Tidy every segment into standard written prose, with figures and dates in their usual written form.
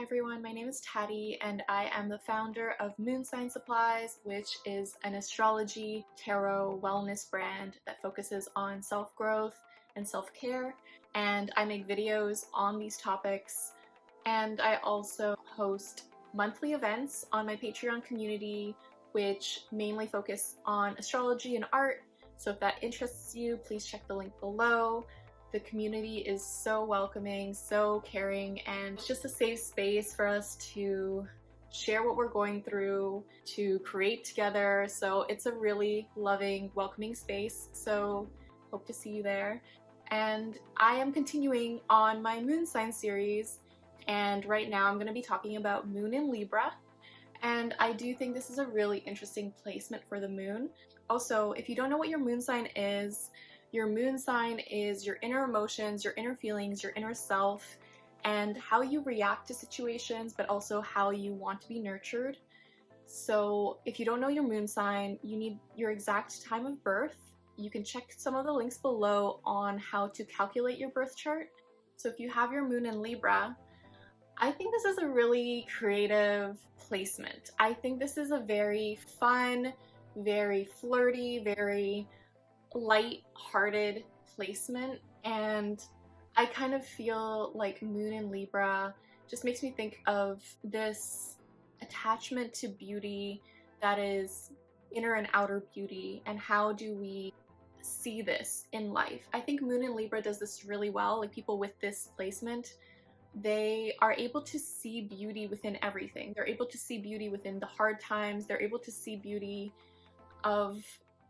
everyone, my name is Taddy and I am the founder of Moon Sign Supplies, which is an astrology, tarot, wellness brand that focuses on self-growth and self-care. And I make videos on these topics, and I also host monthly events on my Patreon community, which mainly focus on astrology and art. So if that interests you, please check the link below. The community is so welcoming, so caring, and it's just a safe space for us to share what we're going through, to create together. So it's a really loving, welcoming space. So hope to see you there. And I am continuing on my moon sign series, and right now I'm going to be talking about Moon in Libra. And I do think this is a really interesting placement for the moon. Also, if you don't know what your moon sign is your inner emotions, your inner feelings, your inner self, and how you react to situations, but also how you want to be nurtured. So if you don't know your moon sign, you need your exact time of birth. You can check some of the links below on how to calculate your birth chart. So if you have your moon in Libra, I think this is a really creative placement. I think this is a very fun, very flirty, very light-hearted placement, and I kind of feel like Moon in Libra just makes me think of this attachment to beauty that is inner and outer beauty, and how do we see this in life. I think Moon in Libra does this really well. Like, people with this placement, they are able to see beauty within everything. They're able to see beauty within the hard times. They're able to see beauty of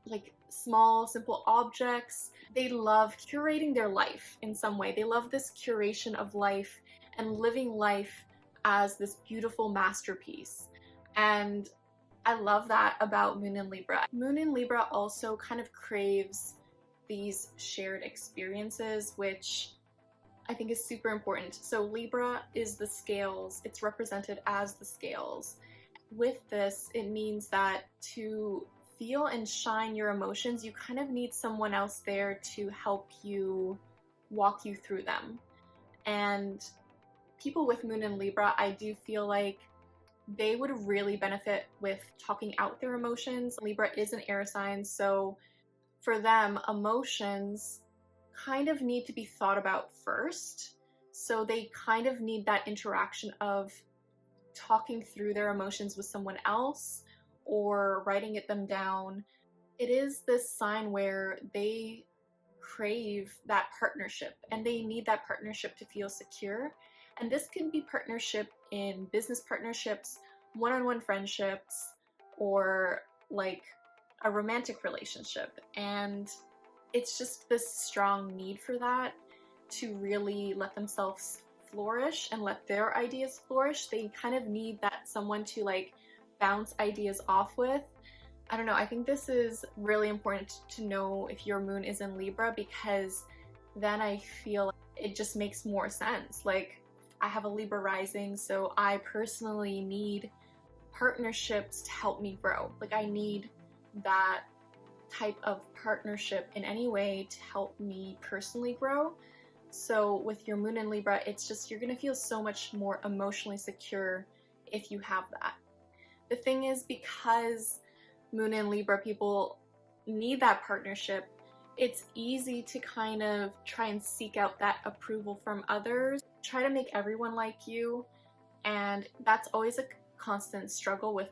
like small, simple objects. They love curating their life in some way. They love this curation of life and living life as this beautiful masterpiece. And I love that about Moon in Libra. Moon in Libra also kind of craves these shared experiences, which I think is super important. So Libra is the scales. It's represented as the scales. With this, it means that to feel and shine your emotions, you kind of need someone else there to help you walk you through them. And people with Moon in Libra, I do feel like they would really benefit with talking out their emotions. Libra is an air sign, so for them, emotions kind of need to be thought about first. So they kind of need that interaction of talking through their emotions with someone else, or writing them down. It is this sign where they crave that partnership, and they need that partnership to feel secure. And this can be partnership in business partnerships, one-on-one friendships, or like a romantic relationship. And it's just this strong need for that to really let themselves flourish and let their ideas flourish. They kind of need that someone to like bounce ideas off with. I don't know, I think this is really important to know if your moon is in Libra, because then I feel it just makes more sense. Like, I have a Libra rising, so I personally need partnerships to help me grow. Like, I need that type of partnership in any way to help me personally grow. So with your moon in Libra, it's just, you're gonna feel so much more emotionally secure if you have that. The thing is, because Moon in Libra people need that partnership, it's easy to kind of try and seek out that approval from others, try to make everyone like you, and that's always a constant struggle with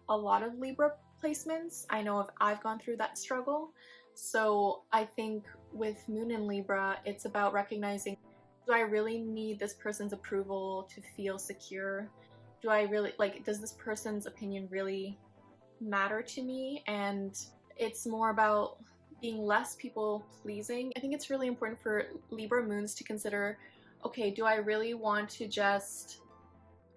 a lot of Libra placements. I know I've gone through that struggle. So I think with Moon in Libra, it's about recognizing, do I really need this person's approval to feel secure? Do I really, like, does this person's opinion really matter to me? And it's more about being less people pleasing. I think it's really important for Libra moons to consider, okay, do I really want to just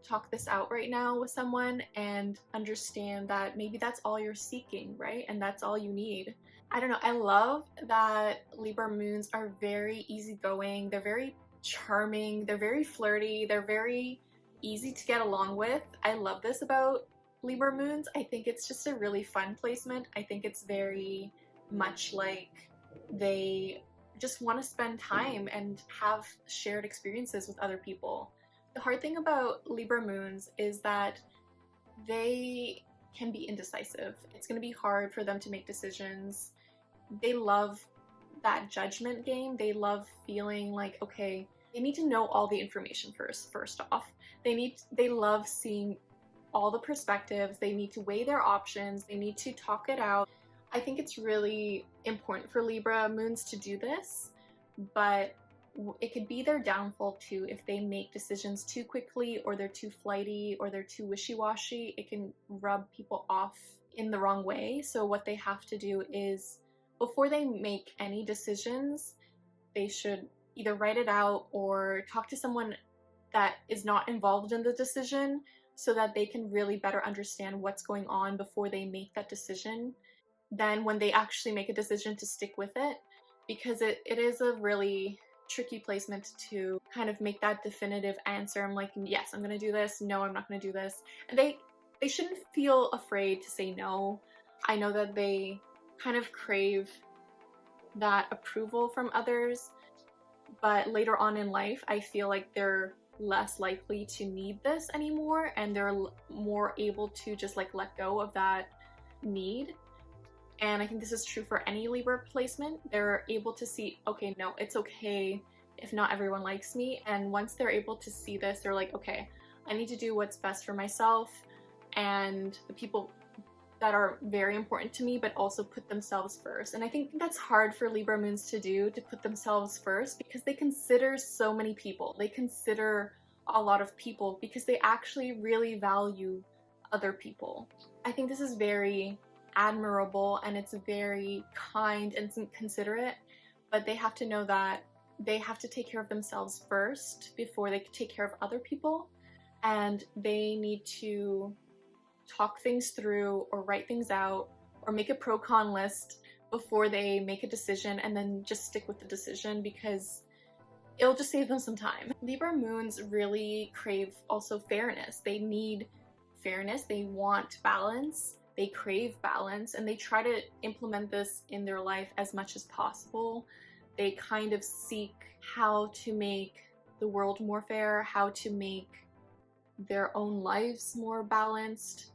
talk this out right now with someone, and understand that maybe that's all you're seeking, right? And that's all you need. I don't know, I love that Libra moons are very easygoing, they're very charming, they're very flirty, they're very easy to get along with. I love this about Libra moons. I think it's just a really fun placement. I think it's very much like they just want to spend time and have shared experiences with other people. The hard thing about Libra moons is that they can be indecisive. It's going to be hard for them to make decisions. They love that judgment game. They love feeling like, okay, they need to know all the information first off. They love seeing all the perspectives. They need to weigh their options. They need to talk it out. I think it's really important for Libra moons to do this, but it could be their downfall too if they make decisions too quickly, or they're too flighty, or they're too wishy-washy. It can rub people off in the wrong way. So what they have to do is, before they make any decisions, they should either write it out or talk to someone that is not involved in the decision, so that they can really better understand what's going on before they make that decision. Then when they actually make a decision, to stick with it, because it is a really tricky placement to kind of make that definitive answer. I'm like, yes, I'm gonna do this. No, I'm not gonna do this. And they shouldn't feel afraid to say no. I know that they kind of crave that approval from others, but later on in life, I feel like they're less likely to need this anymore, and they're more able to just like let go of that need. And I think this is true for any Libra placement. They're able to see, okay, no, it's okay if not everyone likes me. And once they're able to see this, they're like, okay, I need to do what's best for myself and the people that are very important to me, but also put themselves first. And I think that's hard for Libra moons to do, to put themselves first, because they consider so many people. They consider a lot of people because they actually really value other people. I think this is very admirable, and it's very kind and considerate, but they have to know that they have to take care of themselves first before they take care of other people, and they need to talk things through or write things out or make a pro-con list before they make a decision, and then just stick with the decision because it'll just save them some time. Libra moons really crave also fairness. They need fairness, they want balance, they crave balance, and they try to implement this in their life as much as possible. They kind of seek how to make the world more fair, how to make their own lives more balanced.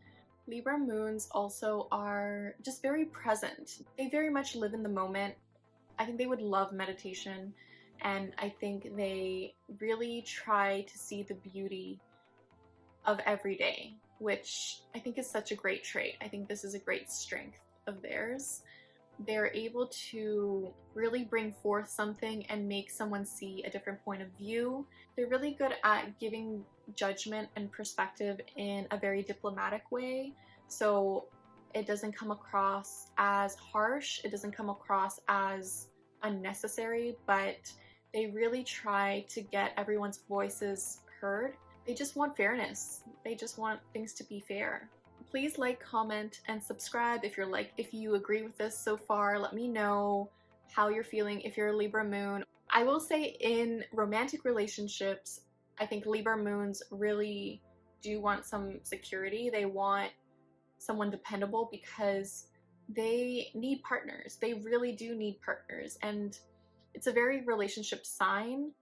Libra moons also are just very present. They very much live in the moment. I think they would love meditation, and I think they really try to see the beauty of every day, which I think is such a great trait. I think this is a great strength of theirs. They're able to really bring forth something and make someone see a different point of view. They're really good at giving judgment and perspective in a very diplomatic way, so it doesn't come across as harsh, it doesn't come across as unnecessary, but they really try to get everyone's voices heard. They just want fairness. They just want things to be fair. Please like, comment, and subscribe if you agree with this so far. Let me know how you're feeling if you're a Libra moon. I will say, in romantic relationships, I think Libra moons really do want some security. They want someone dependable because they need partners. They really do need partners, and it's a very relationship sign.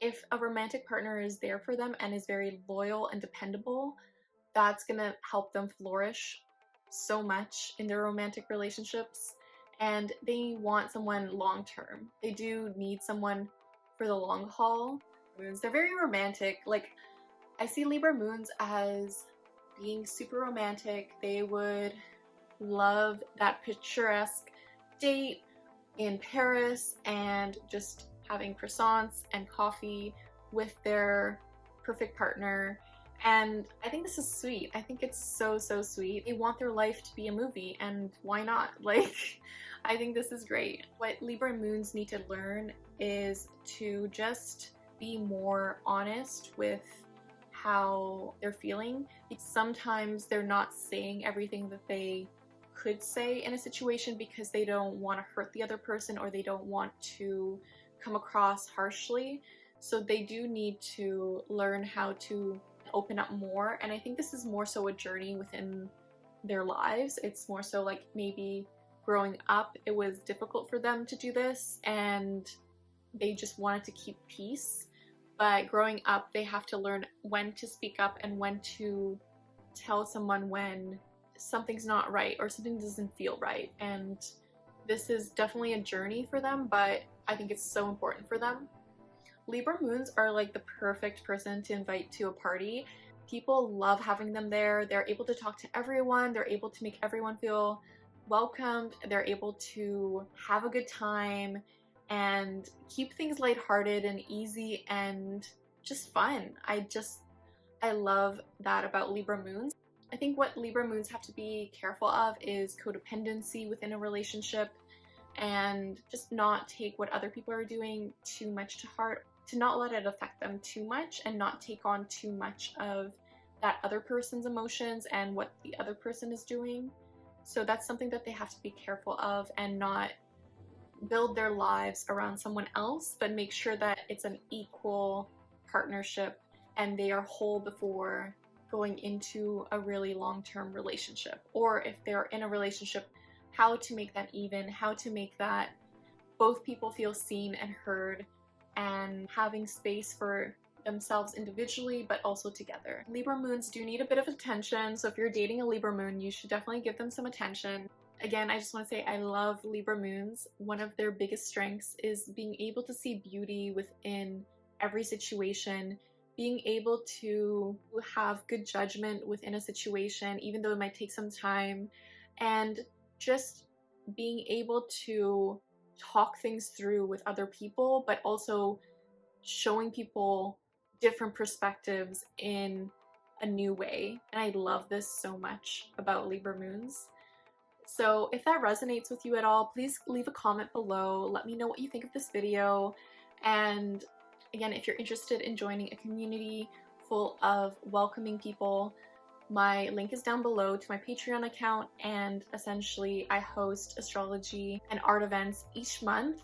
If a romantic partner is there for them and is very loyal and dependable, that's gonna help them flourish so much in their romantic relationships. And they want someone long-term. They do need someone for the long haul. They're very romantic. Like, I see Libra moons as being super romantic. They would love that picturesque date in Paris and just having croissants and coffee with their perfect partner. And I think this is sweet. I think it's so sweet. They want their life to be a movie, and why not? Like, I think this is great. What Libra moons need to learn is to just be more honest with how they're feeling. Sometimes they're not saying everything that they could say in a situation because they don't want to hurt the other person, or they don't want to come across harshly. So they do need to learn how to open up more, and I think this is more so a journey within their lives. It's more so like maybe growing up it was difficult for them to do this and they just wanted to keep peace, but growing up they have to learn when to speak up and when to tell someone when something's not right or something doesn't feel right. And this is definitely a journey for them, but I think it's so important for them. Libra moons are like the perfect person to invite to a party. People love having them there. They're able to talk to everyone. They're able to make everyone feel welcomed. They're able to have a good time and keep things lighthearted and easy and just fun. I love that about Libra moons. I think what Libra moons have to be careful of is codependency within a relationship, and just not take what other people are doing too much to heart, to not let it affect them too much and not take on too much of that other person's emotions and what the other person is doing. So that's something that they have to be careful of, and not build their lives around someone else, but make sure that it's an equal partnership and they are whole before going into a really long-term relationship. Or if they're in a relationship, how to make that even, how to make that both people feel seen and heard and having space for themselves individually but also together. Libra moons do need a bit of attention, so if you're dating a Libra moon, you should definitely give them some attention. Again, I just want to say I love Libra moons. One of their biggest strengths is being able to see beauty within every situation, being able to have good judgment within a situation, even though it might take some time, and just being able to talk things through with other people, but also showing people different perspectives in a new way. And I love this so much about Libra moons. So if that resonates with you at all, please leave a comment below. Let me know what you think of this video. And again, if you're interested in joining a community full of welcoming people, my link is down below to my Patreon account, and essentially I host astrology and art events each month,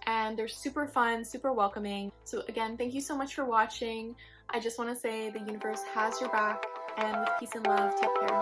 and they're super fun, super welcoming. So again, thank you so much for watching. I just want to say the universe has your back, and with peace and love, take care.